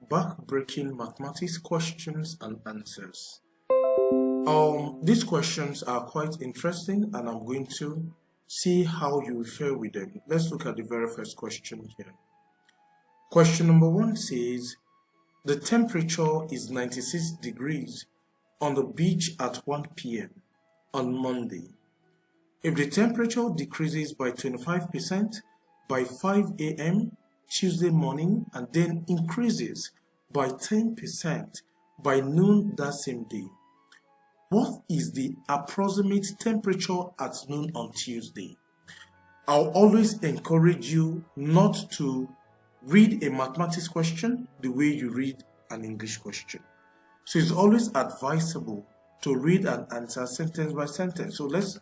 Backbreaking mathematics questions and answers. These questions are quite interesting and I'm going to see how you fare with them. Let's look at the very first question here. Question number 1 says, the temperature is 96 degrees on the beach at 1 p.m. on Monday. If the temperature decreases by 25% by 5 a.m. Tuesday morning and then increases by 10% by noon that same day, what is the approximate temperature at noon on Tuesday? I'll always encourage you not to read a mathematics question the way you read an English question. So it's always advisable to read and answer sentence by sentence. So let's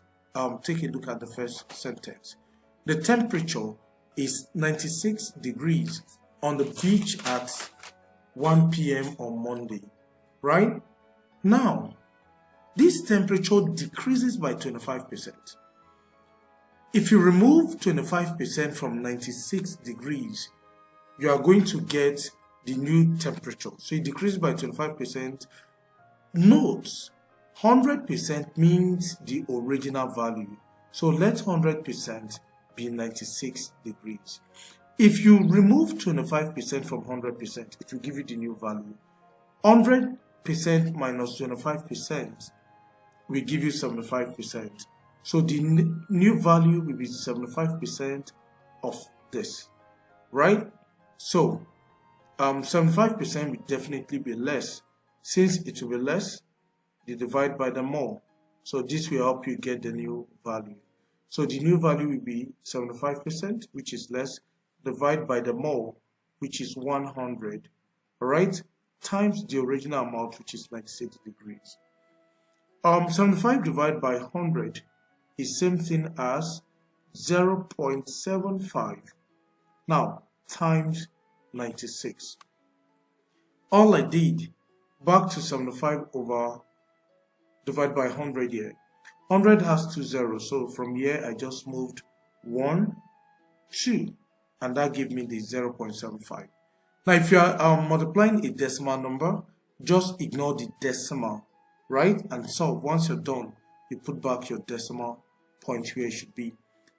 take a look at the first sentence. The temperature is 96 degrees on the beach at 1 p.m. on Monday, right? Now, this temperature decreases by 25%. If you remove 25% from 96 degrees, you are going to get the new temperature. So it decreases by 25%. Note, 100% means the original value. So let 100% be 96 degrees. If you remove 25% from 100%, it will give you the new value. 100% minus 25% will give you 75%. So the new value will be 75% of this, right? So 75% will definitely be less. Since it will be less, you divide by the more. So this will help you get the new value. So the new value will be 75%, which is less, divide by the more, which is 100, all right, times the original amount, which is 96 degrees. 75 divided by 100 is same thing as 0.75. Now, times 96. All I did, back to 75 over divided by 100 here. 100 has 2 zeros, so from here I just moved 1, 2, and that gave me the 0.75. Now, if you are multiplying a decimal number, just ignore the decimal, right? And solve. Once you're done, you put back your decimal point where it should be.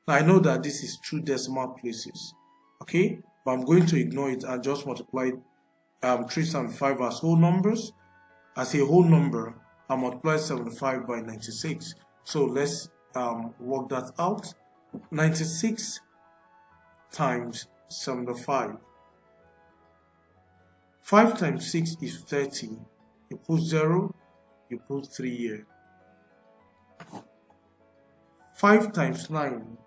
Now, I know that this is 2 decimal places, okay? But I'm going to ignore it and just multiply 375 as whole numbers. As a whole number, I multiply 75 by 96. So let's work that out. 96 times 75. 5 times 6 is 30. You put 0, you put 3 here. 5 times 9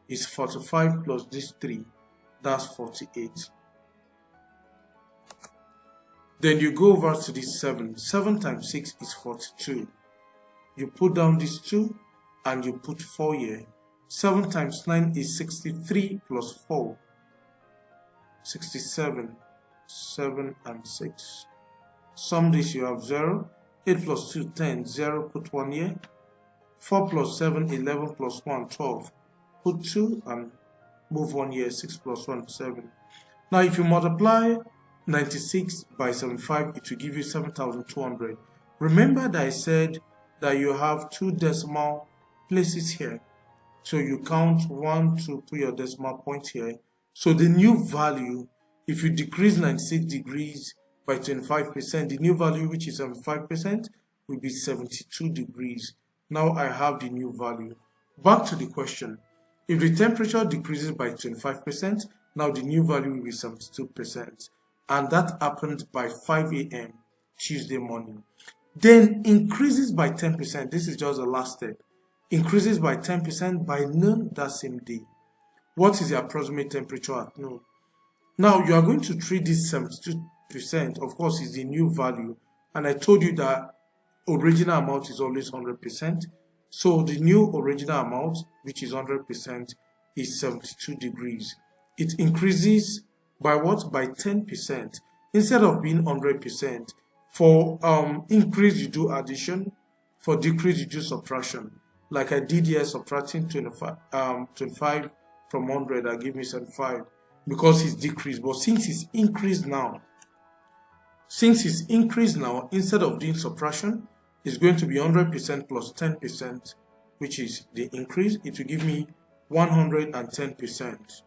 is 45 plus this 3. That's 48. Then you go over to this 7. 7 times 6 is 42. You put down this 2 and you put 4 here. 7 times 9 is 63 plus 4. 67. 7 and 6. Sum this, you have 0. 8 plus 2, 10. 0, put 1 here. 4 plus 7, 11 plus 1, 12. Put 2 and move 1 here. 6 plus 1, 7. Now, if you multiply 96 by 75, it will give you 7,200. Remember that I said that you have 2 decimal places here. So you count 1, 2, put your decimal point here. So the new value, if you decrease 96 degrees by 25%, the new value, which is 75%, will be 72 degrees. Now I have the new value. Back to the question. If the temperature decreases by 25%, now the new value will be 72%. And that happened by 5 a.m. Tuesday morning. Then increases by 10%. This is just the last step. Increases by 10% by noon that same day. What is the approximate temperature at noon? Now you are going to treat this 72%, of course, is the new value. And I told you that original amount is always 100%. So the new original amount, which is 100%, is 72 degrees. It increases by what? By 10%. Instead of being 100%. For increase, you do addition. For decrease, you do subtraction. Like I did here, subtracting 25 from 100, that give me 75 because it's decreased. But since it's increased now, Since it's increased now, instead of doing subtraction, it's going to be 100% plus 10%, which is the increase. It will give me 110%.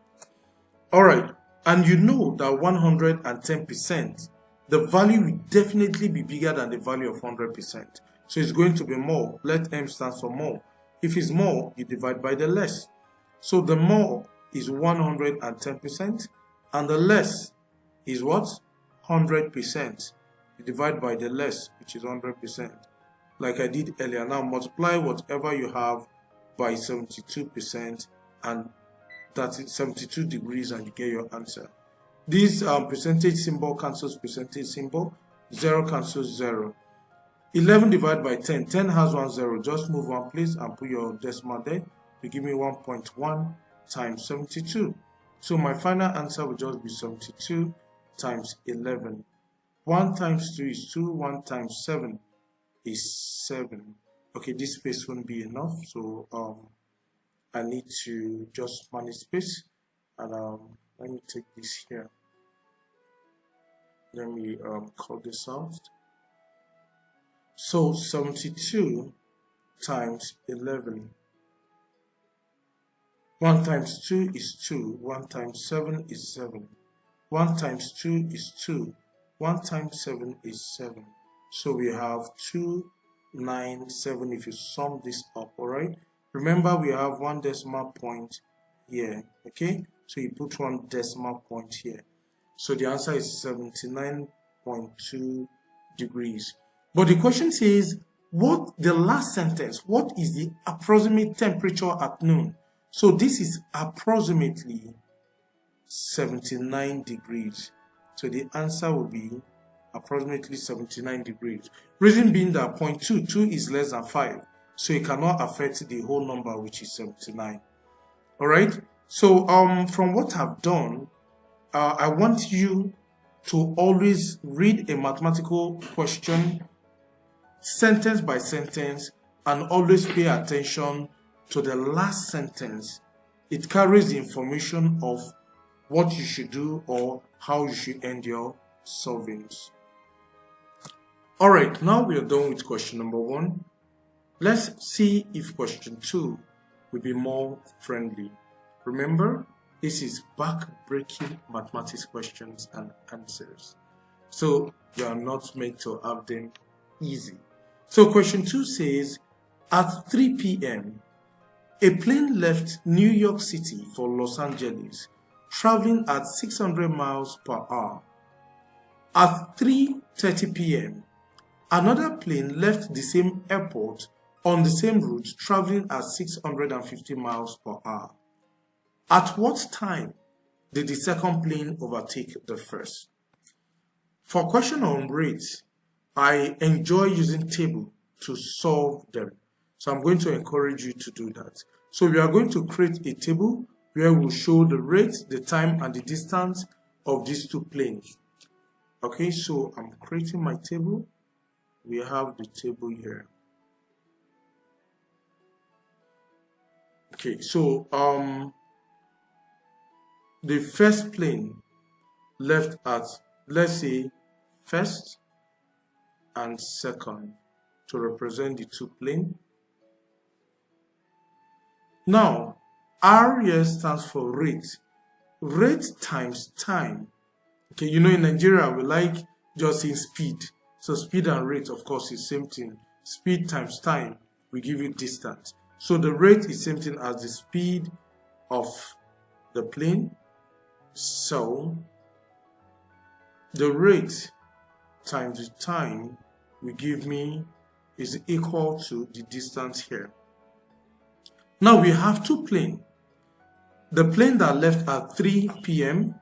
All right, and you know that 110%, the value will definitely be bigger than the value of 100%. So it's going to be more. Let M stand for more. If it's more, you divide by the less. So the more is 110%, and the less is what? 100%. You divide by the less, which is 100%. Like I did earlier. Now multiply whatever you have by 72%, and that's 72 degrees, and you get your answer. This percentage symbol cancels percentage symbol. 0 cancels 0. 11 divided by 10. 10 has 1 0. Just move one place and put your decimal there to give me 1.1 times 72. So my final answer will just be 72 times 11. 1 times 2 is 2. 1 times 7 is 7. Okay, this space won't be enough. So I need to just manage space. And let me take this here. Let me call this out. So 72 times 11. 1 times 2 is 2. 1 times 7 is 7. 1 times 2 is 2. 1 times 7 is 7. So we have 297 if you sum this up, alright? Remember, we have one decimal point here, okay? So you put one decimal point here. So the answer is 79.2 degrees. But the question says, the last sentence, what is the approximate temperature at noon? So this is approximately 79 degrees. So the answer will be approximately 79 degrees. Reason being that 0.2 is less than 5. So it cannot affect the whole number, which is 79. Alright? So from what I've done, I want you to always read a mathematical question sentence by sentence, and always pay attention to the last sentence. It carries the information of what you should do or how you should end your solvings. Alright, now we are done with question number 1. Let's see if question 2 will be more friendly. Remember, this is back-breaking mathematics questions and answers. So you are not meant to have them easy. So question 2 says, at 3 p.m., a plane left New York City for Los Angeles, traveling at 600 miles per hour. At 3:30 p.m., another plane left the same airport on the same route, traveling at 650 miles per hour. At what time did the second plane overtake the first? For question on rates, I enjoy using table to solve them. So I'm going to encourage you to do that. So we are going to create a table where we'll show the rate, the time, and the distance of these two planes. Okay, so I'm creating my table. We have the table here. Okay, so the first plane left at, let's say, first and second to represent the two planes. Now, R here stands for rate. Rate times time. Okay, you know in Nigeria we like just saying speed. So speed and rate, of course, is same thing. Speed times time will give you distance. So the rate is same thing as the speed of the plane. So the rate times the time will give me is equal to the distance here. Now we have two planes. The plane that left at 3 p.m.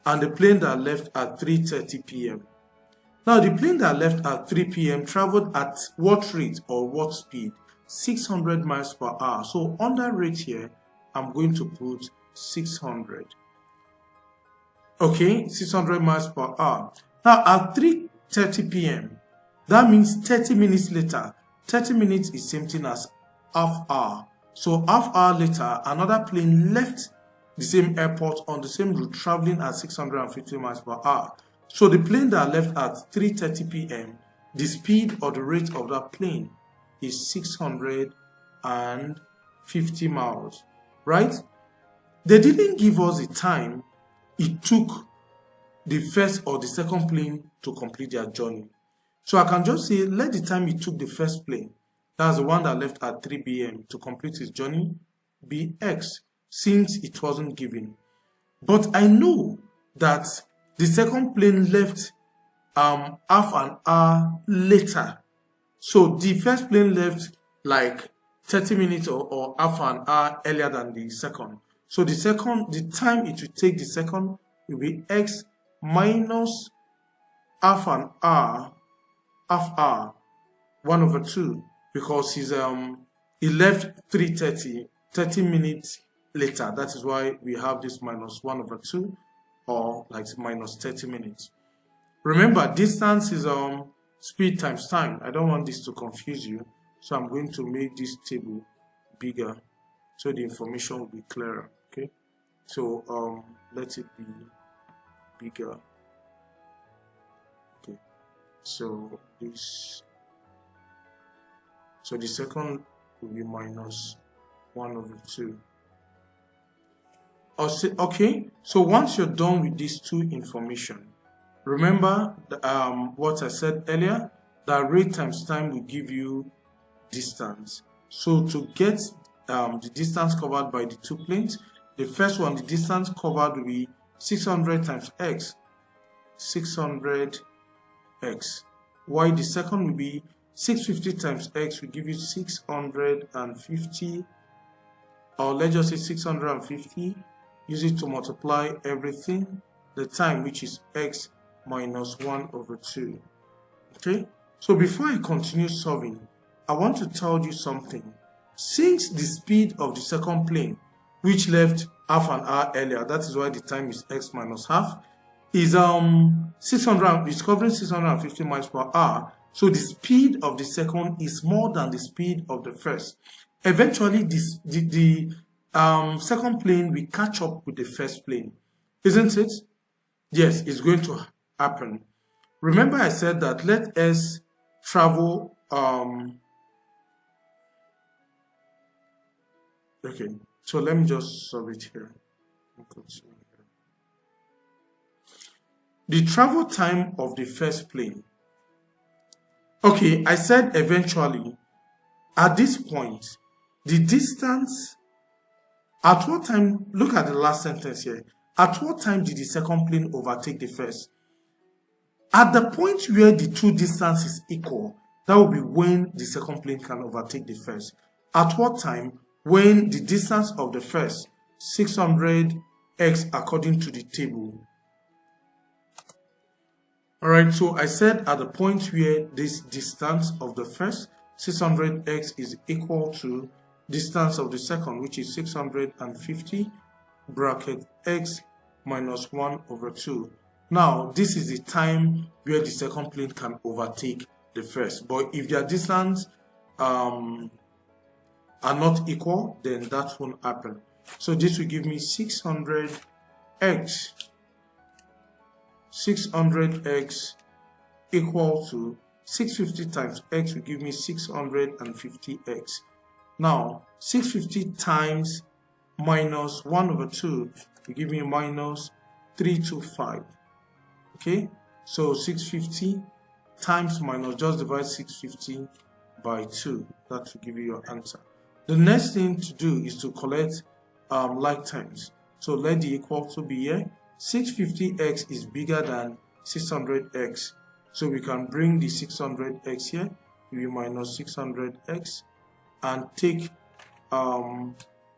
and the plane that left at 3:30 p.m. Now the plane that left at 3 p.m. traveled at what rate or what speed? 600 miles per hour. So on that rate here, I'm going to put 600. Okay, 600 miles per hour. Now at 3:30 p.m., that means 30 minutes later. 30 minutes is same thing as half hour. So half hour later, another plane left the same airport on the same route, traveling at 650 miles per hour. So the plane that left at 3:30 p.m., the speed or the rate of that plane is 650 miles, right? They didn't give us the time it took the first or the second plane to complete their journey. So I can just say, let the time it took the first plane, that's the one that left at 3 p.m. to complete his journey, be X, since it wasn't given. But I know that the second plane left half an hour later. So the first plane left like 30 minutes or half an hour earlier than the second. So the time it will take the second will be X minus half hour, 1/2, because he left 3:30, 30 minutes later. That is why we have this minus 1/2, or like minus 30 minutes. Remember, distance is speed times time. I don't want this to confuse you, so I'm going to make this table bigger so the information will be clearer. Okay, so let it be bigger. Okay, so this, so the second will be minus 1/2. Okay, so once you're done with these two information, remember what I said earlier, that rate times time will give you distance. So to get the distance covered by the two planes, the first one, the distance covered will be 600 times x, 600x, while the second will be 650 times x will give you 650, or let's just say 650. Use it to multiply everything, the time, which is x minus 1/2. Okay, so before I continue solving, I want to tell you something. Since the speed of the second plane, which left half an hour earlier, that is why the time is x minus half, is 600, is covering 650 miles per hour. So the speed of the second is more than the speed of the first. Eventually, the second plane will catch up with the first plane, isn't it? Yes, it's going to happen. Remember I said that let S travel okay, so let me just solve it here. The travel time of the first plane. Okay, I said eventually. At this point, the distance, at what time, look at the last sentence here. At what time did the second plane overtake the first? At the point where the two distances equal, that will be when the second plane can overtake the first. At what time? When the distance of the first, 600x according to the table. Alright, so I said at the point where this distance of the first, 600x, is equal to distance of the second, which is 650 bracket x minus 1/2. Now, this is the time where the second plane can overtake the first. But if their distance are not equal, then that won't happen. So this will give me 600x equal to 650 times x will give me 650x. Now, 650 times minus 1/2 will give me minus 325. Okay, so 650 times minus, just divide 650 by 2. That will give you your answer. The next thing to do is to collect like terms. So let the equal to be here. 650x is bigger than 600x. So we can bring the 600x here, will be minus 600x, and take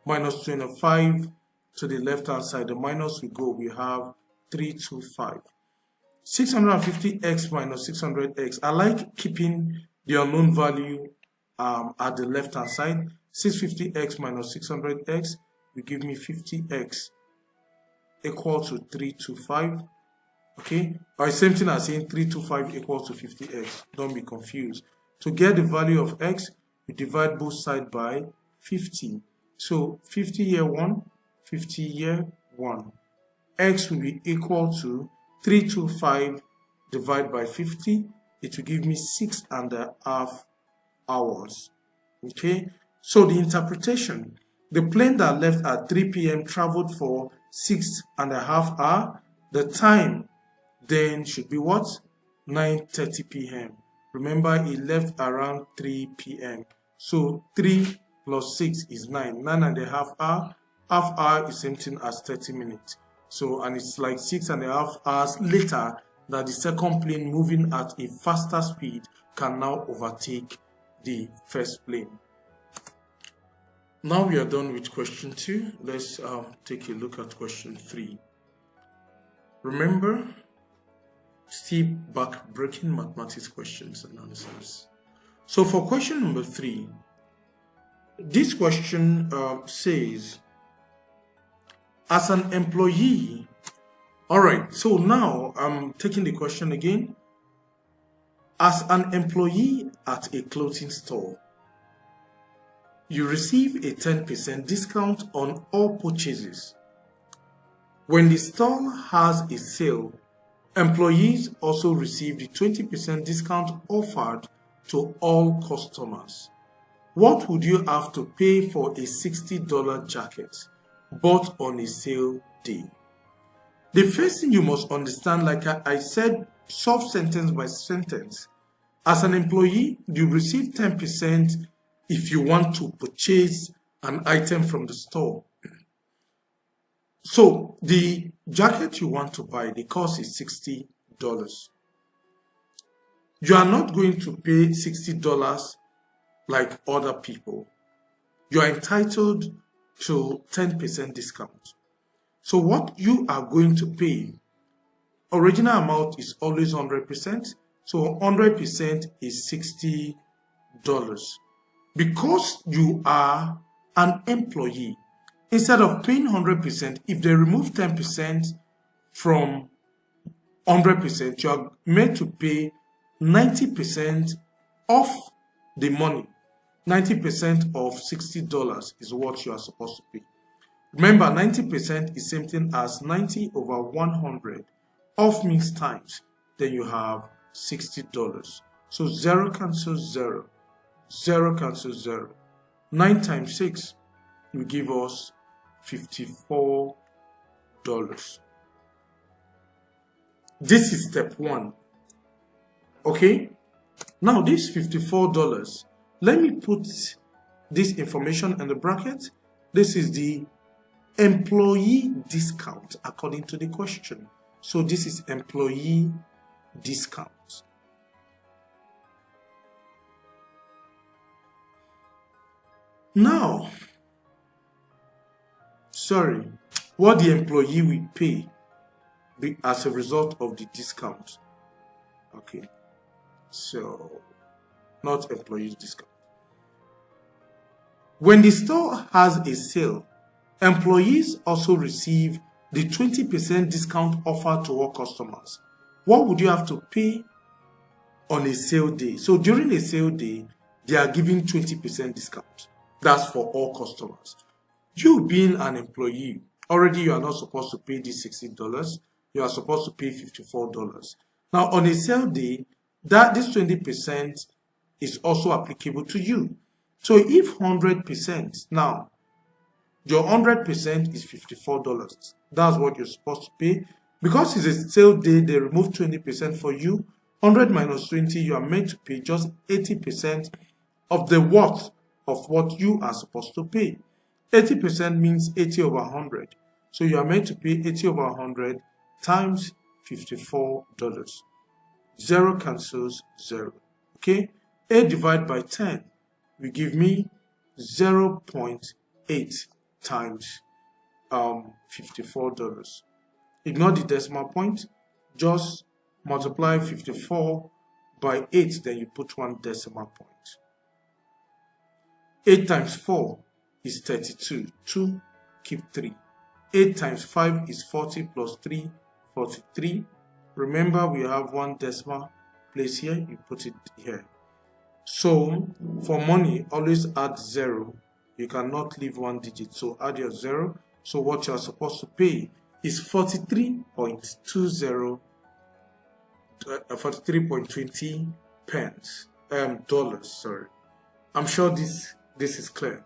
minus 25 to the left hand side. The minus will go, we have 325. 650x minus 600x. I like keeping the unknown value at the left hand side. 650x minus 600x will give me 50x equal to 325. Okay, or same thing as saying 325 equals to 50x. Don't be confused. To get the value of x, we divide both sides by 50. So 50 here 1, 50 here 1. X will be equal to 325 divided by 50, it will give me 6.5 hours. Okay, so the interpretation, the plane that left at 3 p.m. traveled for 6.5 hours. The time then should be what? 9:30 p.m. Remember, it left around 3 p.m. So 3 plus 6 is 9. 9.5 hours. Half hour is same thing as 30 minutes. So, and it's like 6.5 hours later that the second plane moving at a faster speed can now overtake the first plane. Now we are done with question 2. Let's take a look at question 3. Remember, still back-breaking mathematics questions and answers. So for question number 3, this question says, as an employee, all right, so now I'm taking the question again. As an employee at a clothing store, you receive a 10% discount on all purchases. When the store has a sale, employees also receive the 20% discount offered to all customers. What would you have to pay for a $60 jacket bought on a sale day? The first thing you must understand, like I said, solve sentence by sentence. As an employee, you receive 10% if you want to purchase an item from the store. So the jacket you want to buy, the cost is $60. You are not going to pay $60 like other people. You are entitled to 10% discount. So what you are going to pay, original amount is always 100%. So 100% is $60. Because you are an employee, instead of paying 100%, if they remove 10% from 100%, you are made to pay 90% of the money. 90% of $60 is what you are supposed to pay. Remember, 90% is same thing as 90 over 100. Off means times. Then you have $60. So 0 cancels 0. 0 cancels 0. 9 times 6 will give us $54. This is step 1. Okay? Now this $54, let me put this information in the bracket. This is the employee discount according to the question. So this is employee discount. Now, what the employee will pay as a result of the discount. Okay, so not employee's discount. When the store has a sale, employees also receive the 20% discount offered to all customers. What would you have to pay on a sale day? So during a sale day, they are giving 20% discount. That's for all customers. You being an employee, already you are not supposed to pay this $60. You are supposed to pay $54. Now on a sale day, this 20% is also applicable to you. So if 100%, now your 100% is $54. That's what you're supposed to pay. Because it's a sale day, they remove 20% for you. 100 minus 20, you are meant to pay just 80% of the worth of what you are supposed to pay. 80% means 80 over 100. So you are meant to pay 80 over 100 times $54. 0 cancels 0. Okay? 8 divided by 10 will give me 0.8 times $54. Ignore the decimal point. Just multiply 54 by 8, then you put 1 decimal point. 8 times 4 is 32. 2, keep 3. 8 times 5 is 40 plus 3, 43. Remember, we have 1 decimal place here. You put it here. So, for money, always add 0. You cannot leave 1 digit. So, add your 0. So, what you are supposed to pay is $43.20. 43.20 pence dollars. Sorry, I'm sure this is clear.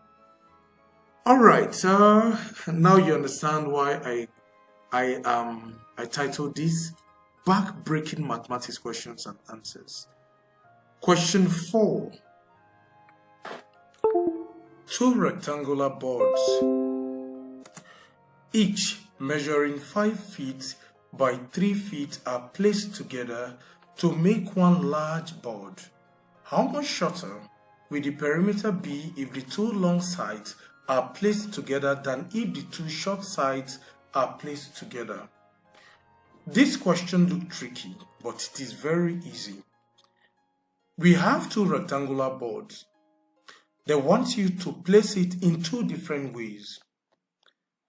All right, now you understand why I titled this Backbreaking Mathematics Questions and Answers. Question 4. Two rectangular boards, each measuring 5 feet by 3 feet, are placed together to make one large board. How much shorter will the perimeter be if the two long sides are placed together than if the two short sides are placed together? This question looks tricky, but it is very easy. We have two rectangular boards. They want you to place it in two different ways.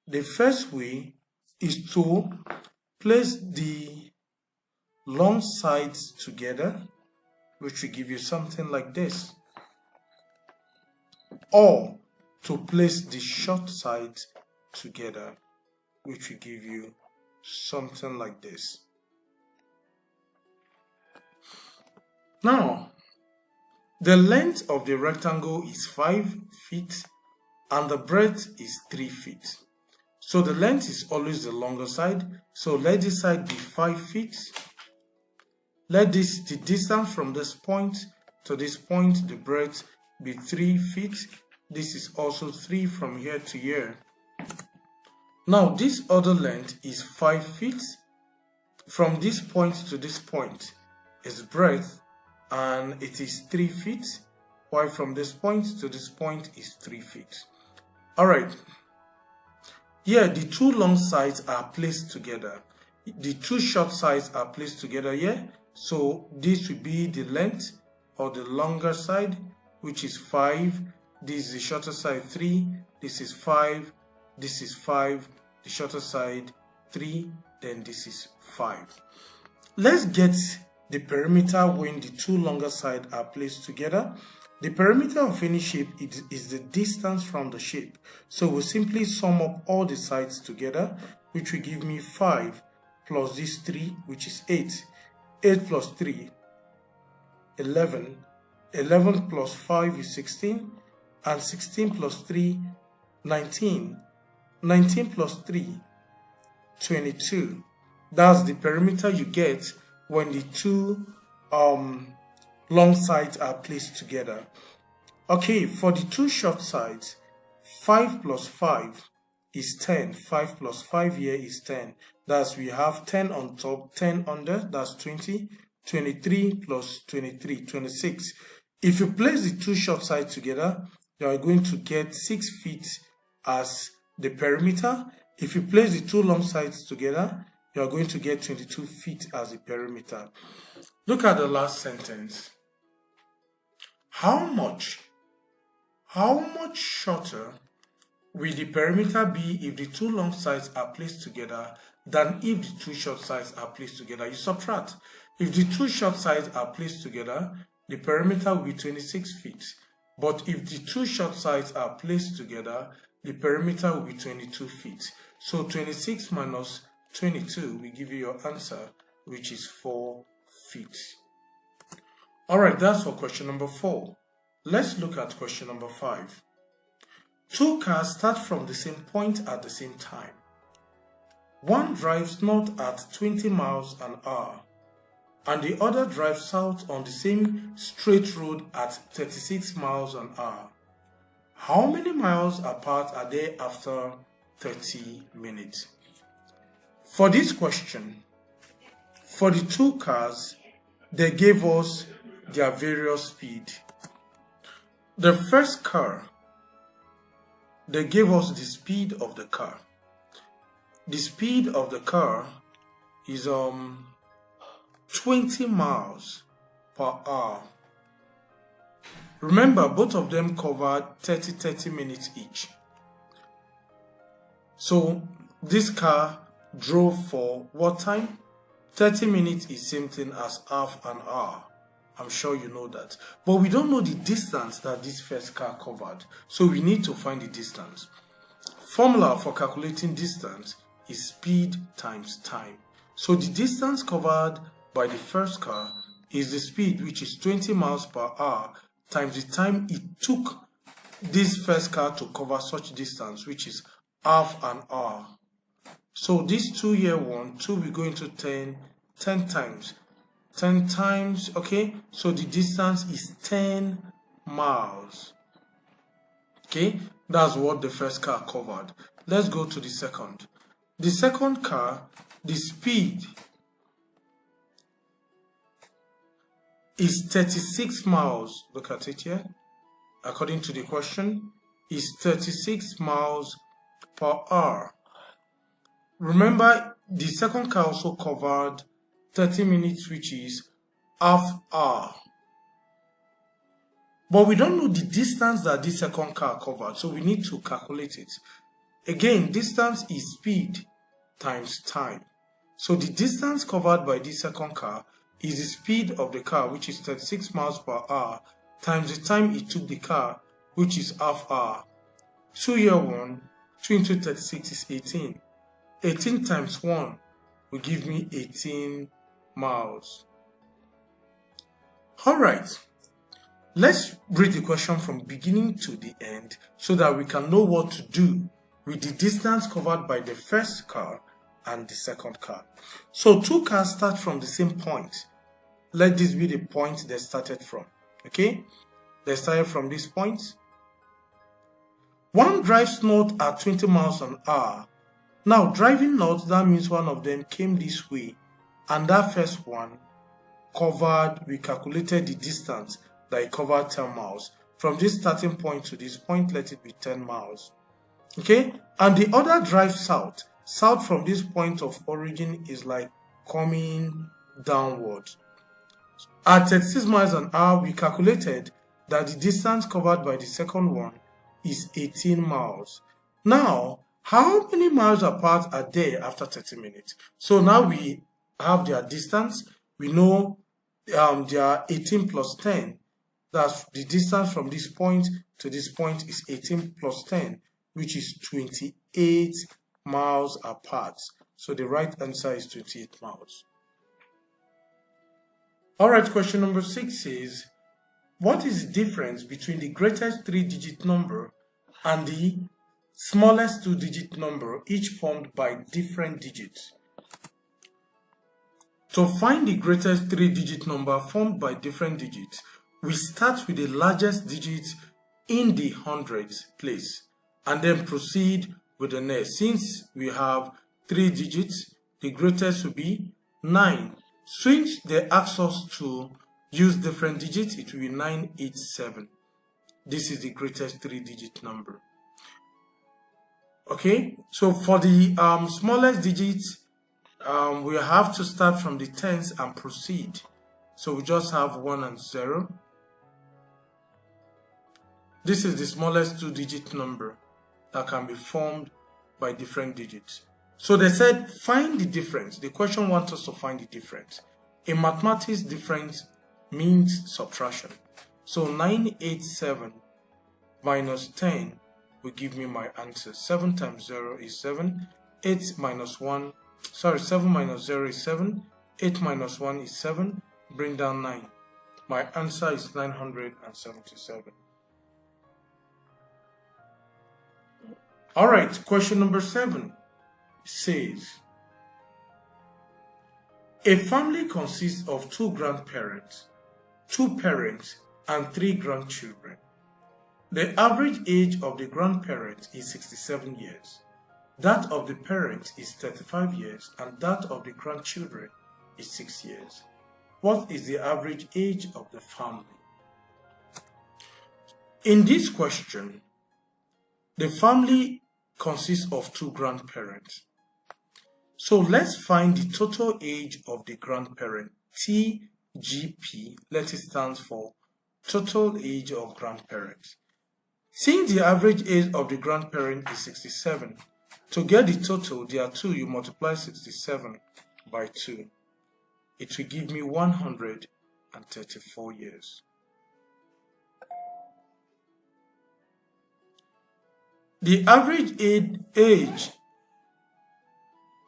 The first way is to place the long sides together, which will give you something like this, or to place the short sides together, which will give you something like this. Now, the length of the rectangle is 5 feet and the breadth is 3 feet. So the length is always the longer side. So let this side be 5 feet. Let the distance from this point to this point, the breadth, be 3 feet. This is also 3 from here to here. Now this other length is 5 feet. From this point to this point is breadth, and it is 3 feet, while from this point to this point is 3 feet. Alright, here the two long sides are placed together. The two short sides are placed together here. So this will be the length or the longer side, which is 5. This is the shorter side, 3. This is 5. This is 5. The shorter side, 3. Then this is 5. Let's get the perimeter when the two longer sides are placed together. The perimeter of any shape is the distance from the shape. So we'll simply sum up all the sides together, which will give me 5 plus this 3, which is 8. 8 plus 3, 11. 11 plus 5 is 16. And 16 plus 3, 19. 19 plus 3, 22. That's the perimeter you get when the two long sides are placed together. Okay, for the two short sides, 5 plus 5 is 10. 5 plus 5 here is 10. That's, we have 10 on top, 10 under, that's 20. 23 plus 23, 26. If you place the two short sides together, you are going to get 6 feet as the perimeter. If you place the two long sides together, you are going to get 22 feet as the perimeter. Look at the last sentence. How much shorter will the perimeter be if the two long sides are placed together than if the two short sides are placed together? You subtract. If the two short sides are placed together, the perimeter will be 26 feet. But if the two short sides are placed together, the perimeter will be 22 feet. So 26 minus 22 will give you your answer, which is 4 feet. Alright, that's for question number 4. Let's look at question number 5. Two cars start from the same point at the same time. One drives north at 20 miles an hour, and the other drives south on the same straight road at 36 miles an hour. How many miles apart are they after 30 minutes? For this question, for the two cars, they gave us their various speed. The first car, they gave us the speed of the car. The speed of the car is 20 miles per hour. Remember, both of them covered 30 minutes each. So this car drove for what time? 30 minutes is same thing as half an hour. I'm sure you know that. But we don't know the distance that this first car covered. So we need to find the distance. Formula for calculating distance is speed times time. So the distance covered by the first car is the speed, which is 20 miles per hour, times the time it took this first car to cover such distance, which is half an hour. So this 2-year one, 2 will go into 10 times. 10 times, okay? So the distance is 10 miles. Okay? That's what the first car covered. Let's go to the second. The second car, the speed is 36 miles. Look at it here. According to the question, is 36 miles per hour. Remember, the second car also covered 30 minutes, which is half hour. But we don't know the distance that this second car covered, so we need to calculate it. Again, distance is speed times time. So the distance covered by this second car is the speed of the car, which is 36 miles per hour, times the time it took the car, which is half hour. 2-year one, 2 into 36 is 18. 18 times 1 will give me 18 miles. Alright, let's read the question from beginning to the end so that we can know what to do with the distance covered by the first car and the second car. So 2 cars start from the same point. Let this be the point they started from. Okay? They started from this point. One drives north at 20 miles an hour. Now, driving north, that means one of them came this way, and that first one covered, we calculated the distance that it covered 10 miles. From this starting point to this point, let it be 10 miles. Okay? And the other drives south. South from this point of origin is like coming downward. At 36 miles an hour, we calculated that the distance covered by the second one is 18 miles. Now, how many miles apart are they after 30 minutes? So now we have their distance. We know they are 18 plus 10. That's the distance from this point to this point is 18 plus 10, which is 28 miles apart. So the right answer is 28 miles. Alright, question number 6 is, what is the difference between the greatest 3-digit number and the smallest 2-digit number, each formed by different digits? To find the greatest 3-digit number formed by different digits, we start with the largest digit in the hundreds place and then proceed with the next. Since we have 3 digits, the greatest will be 9. Since they ask us to use different digits, it will be 987. This is the greatest 3-digit number. Okay, so for the smallest digits, we have to start from the tens and proceed. So we just have 1 and 0. This is the smallest 2-digit number that can be formed by different digits. So they said find the difference. The question wants us to find the difference. In mathematics, difference means subtraction. So 987 minus 10 will give me my answer. 7 times 0 is 7. 7 minus 0 is 7. 8 minus 1 is 7. Bring down 9. My answer is 977. Alright, question number 7 says, a family consists of 2 grandparents, 2 parents, and 3 grandchildren. The average age of the grandparent is 67 years. That of the parent is 35 years, and that of the grandchildren is 6 years. What is the average age of the family? In this question, the family consists of 2 grandparents. So let's find the total age of the grandparent. TGP, let it stand for total age of grandparents. Since the average age of the grandparent is 67, to get the total, there are 2, you multiply 67 by 2. It will give me 134 years. The average age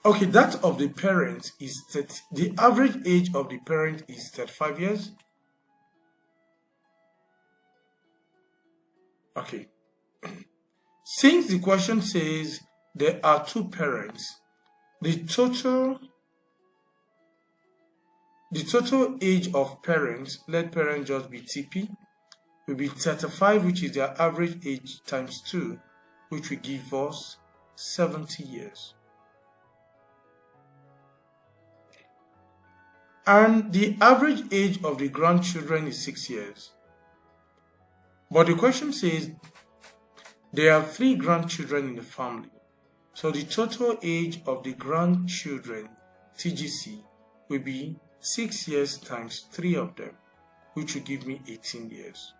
Okay, that of the parent is the average age of the parent is 35 years. Okay. Since the question says there are two parents, the total age of parents, let parent just be TP, will be 35, which is their average age, times 2, which will give us 70 years. And the average age of the grandchildren is 6 years. But the question says there are 3 grandchildren in the family. So the total age of the grandchildren, TGC, will be 6 years times 3 of them, which will give me 18 years.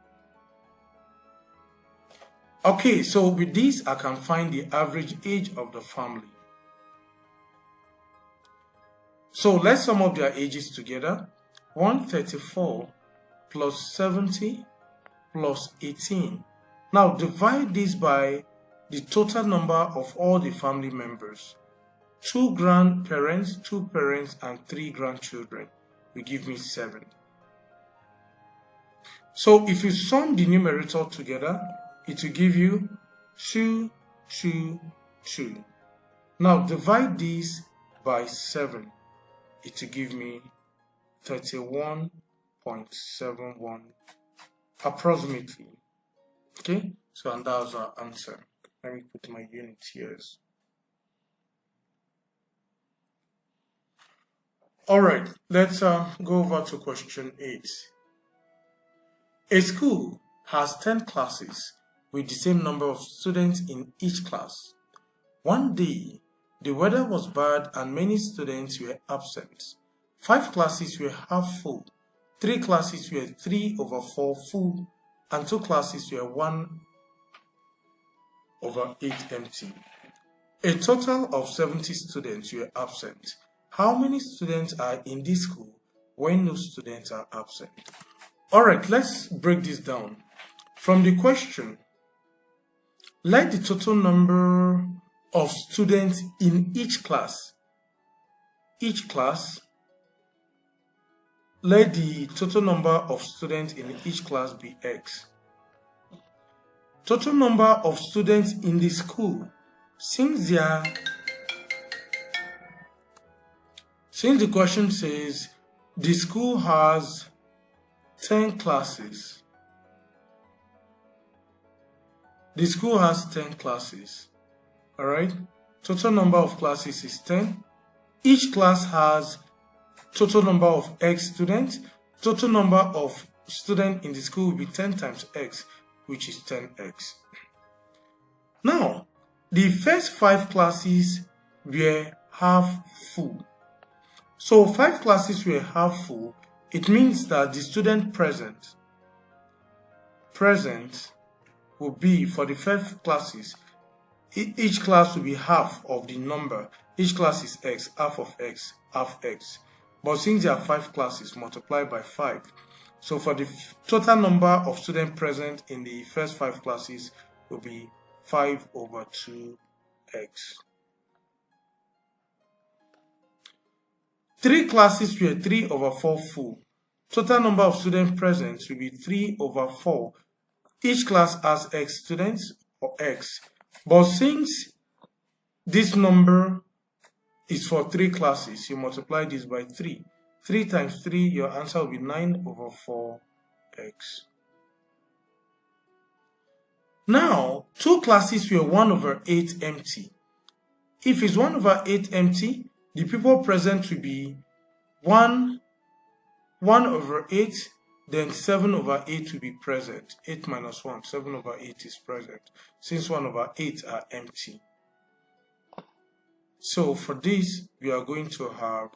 Okay, so with this, I can find the average age of the family. So let's sum up their ages together. 134 plus 70 plus 18. Now divide this by the total number of all the family members. 2 grandparents, 2 parents, and 3 grandchildren will give me 7. So if you sum the numerator together, it will give you 2, 2, 2. Now divide this by 7. It will give me 31.71 approximately. Okay, so and that's our answer. Let me put my unit here. Alright, let's go over to question 8. A school has 10 classes with the same number of students in each class. One day, the weather was bad and many students were absent. 5 classes were half full, 3 classes were 3/4 full, and 2 classes were 1/8 empty. A total of 70 students were absent. How many students are in this school when no students are absent? Alright, let's break this down. From the question, let the total number of students in each class, let the total number of students in each class be X. Total number of students in the school, since the question says the school has 10 classes. The school has 10 classes. Alright? Total number of classes is 10. Each class has total number of X students. Total number of students in the school will be 10 times X, which is 10X. Now, the first 5 classes were half full. So 5 classes were half full. It means that the student present will be, for the 5 classes, each class will be half of the number. Each class is X, half of X, half X. But since there are 5 classes, multiply by 5. So for the total number of students present in the first 5 classes will be 5/2X. 3 classes were 3/4 full. Total number of students present will be 3/4. Each class has X students, or X. But since this number is for 3 classes, you multiply this by 3. 3 times 3, your answer will be 9/4X. Now, 2 classes were 1/8 empty. If it's 1/8 empty, the people present will be 1/8, then 7/8 will be present. 8 minus 1, 7/8 is present, since 1/8 are empty. So for this, we are going to have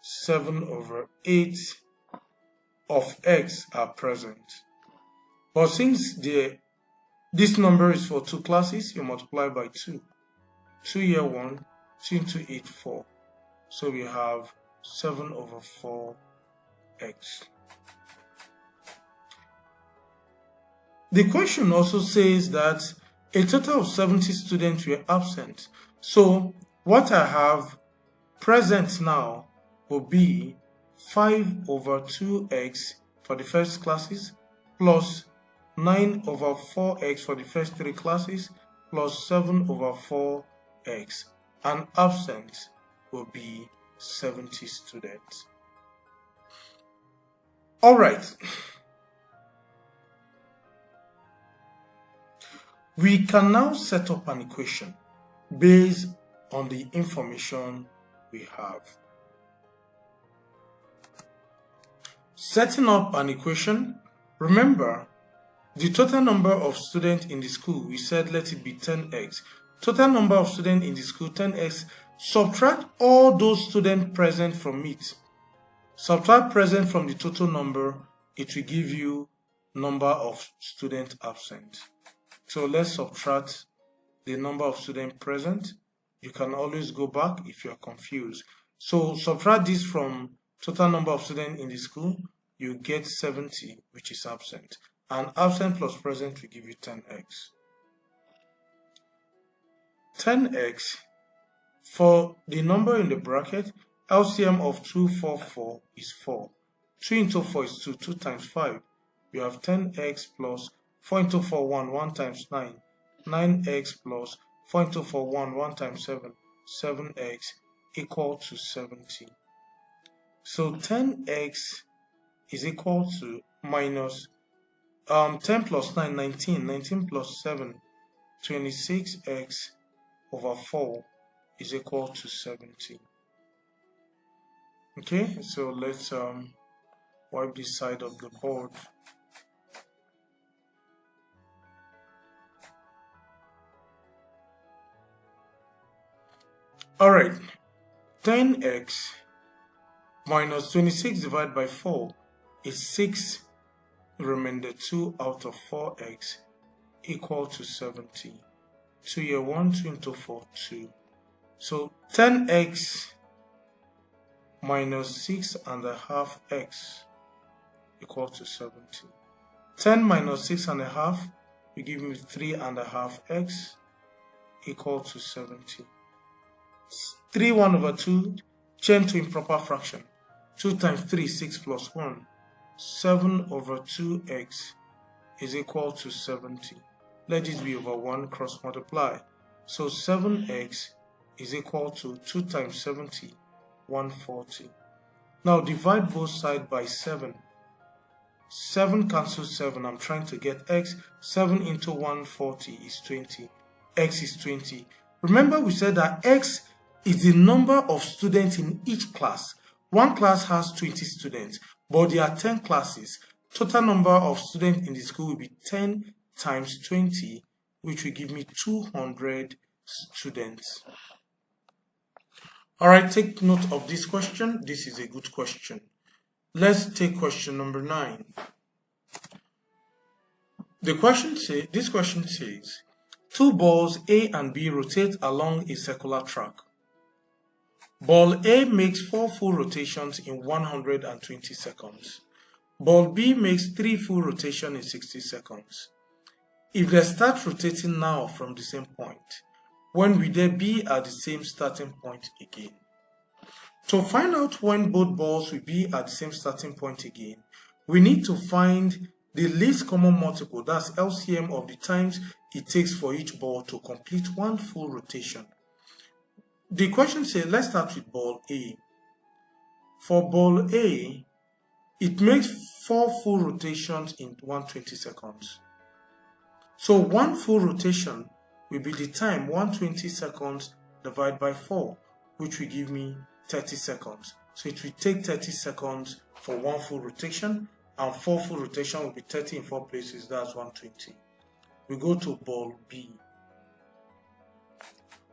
7/8 of X are present. But since this number is for 2 classes, you multiply by 2. 2 here 1, 2 into 8, 4. So we have 7/4X. The question also says that A total of 70 students were absent. So what I have present now will be 5 over 2x for the first classes plus 9 over 4x for the first 3 classes plus 7 over 4x, and absent will be 70 students. Alright, we can now set up an equation based on the information we have. Setting up an equation, remember the total number of students in the school, we said let it be 10x. Total number of students in the school 10x. Subtract all those students present from it. Subtract present from the total number, it will give you number of students absent. So let's subtract the number of students present. You can always go back if you are confused. So subtract this from total number of students in the school, you get 70, which is absent. And absent plus present will give you 10x. 10x, for the number in the bracket, LCM of 2, 4, 4 is 4. 2 into 4 is 2, 2 times 5. You have 10x plus 4 into 4, 1, 1 times 9. 9x plus 4 into 4, 1, 1 times 7. 7x equal to 70. So 10x is equal to minus 10 plus 9, 19. 19 plus 7, 26x over 4 is equal to 70. Okay, so let's wipe this side of the board. Alright, 10x minus 26 divided by 4 is 6 remainder 2 out of 4x equal to 70. 2 here, 1, 2 into 4, 2. So 10x minus 6.5x equal to 70. 10 minus 6.5 will give me 3.5x equal to 70. 3 1 over 2, change to improper fraction. 2 times 3, 6 plus 1. 7 over 2x is equal to 70. Let this be over 1, cross multiply. So 7x is equal to 2 times 70, 140. Now divide both sides by 7. 7 cancels 7. I'm trying to get x. 7 into 140 is 20. X is 20. Remember we said that x is the number of students in each class. One class has 20 students, but there are 10 classes. Total number of students in the school will be 10 times 20, which will give me 200 students. Alright, take note of this question. This is a good question. Let's take question number 9. This question says, 2 balls A and B rotate along a circular track. Ball A makes 4 full rotations in 120 seconds. Ball B makes 3 full rotations in 60 seconds. If they start rotating now from the same point, when will they be at the same starting point again? To find out when both balls will be at the same starting point again, we need to find the least common multiple, that's LCM of the times it takes for each ball to complete 1 full rotation. The question says, let's start with ball A. For ball A, it makes 4 full rotations in 120 seconds. So 1 full rotation will be the time 120 seconds divided by 4, which will give me 30 seconds. So it will take 30 seconds for 1 full rotation, and 4 full rotation will be 30 in 4 places, that's 120. We go to ball B.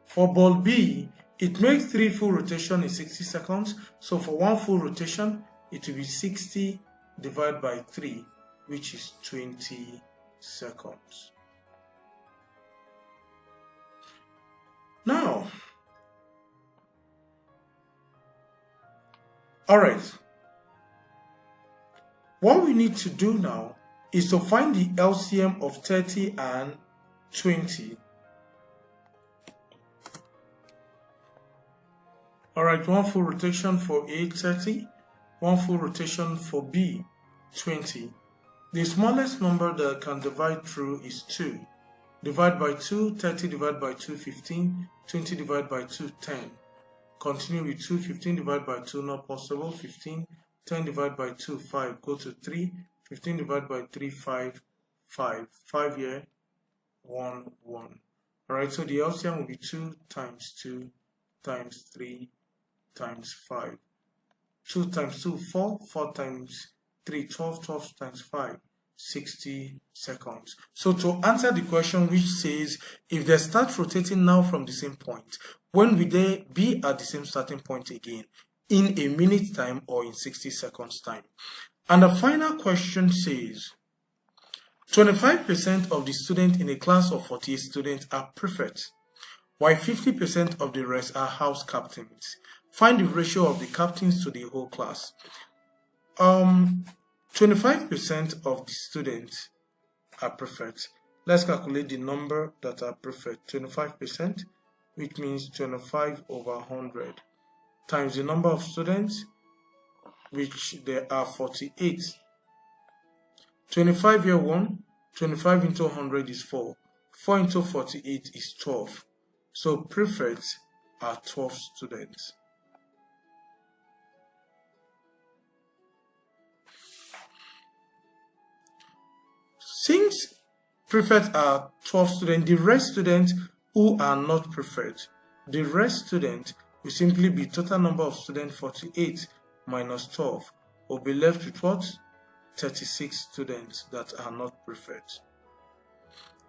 For ball B, it makes 3 full rotations in 60 seconds. So for 1 full rotation, it will be 60 divided by 3, which is 20 seconds. Now, alright, what we need to do now is to find the LCM of 30 and 20. Alright, one full rotation for A, 30. One full rotation for B, 20. The smallest number that can divide through is 2. Divide by 2, 30 divided by 2, 15. 20 divided by 2, 10. Continue with 2, 15 divided by 2, not possible. 15, 10 divided by 2, 5. Go to 3, 15 divided by 3, 5, 5. 5 here, 1, 1. Alright, so the LCM will be 2 times 2 times 3 times 5. 2 times 2, 4. 4 times 3, 12. 12 times 5, 60 seconds. So to answer the question which says, if they start rotating now from the same point, when will they be at the same starting point again? In a minute time or in 60 seconds time? And the final question says, 25% of the students in a class of 48 students are prefects, while 50% of the rest are house captains. Find the ratio of the captains to the whole class. 25% of the students are prefects. Let's calculate the number that are prefect. 25%, which means 25 over 100, times the number of students, which there are 48. 25 here 1, 25 into 100 is 4. 4 into 48 is 12. So prefects are 12 students. Since prefects are 12 students, the rest students who are not prefects, the rest student will simply be total number of students 48 minus 12, will be left with what? 36 students that are not prefects.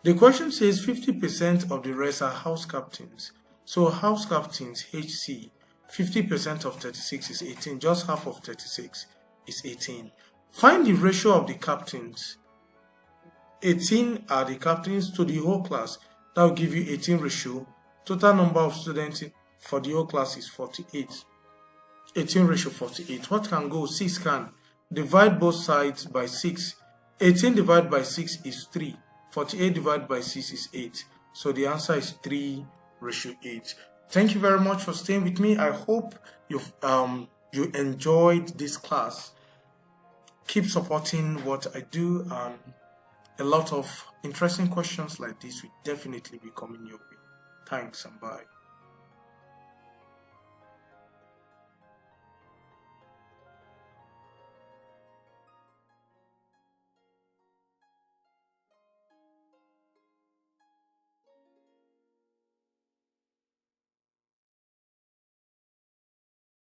The question says 50% of the rest are house captains. So house captains, HC, 50% of 36 is 18. Just half of 36 is 18. Find the ratio of the captains. 18 are the captains to the whole class. That will give you 18 ratio. Total number of students for the whole class is 48. 18 ratio 48. What can go? 6 can. Divide both sides by 6. 18 divided by 6 is 3. 48 divided by 6 is 8. So the answer is 3:8. Thank you very much for staying with me. I hope you enjoyed this class. Keep supporting what I do. A lot of interesting questions like this will definitely be coming your way. Thanks and bye.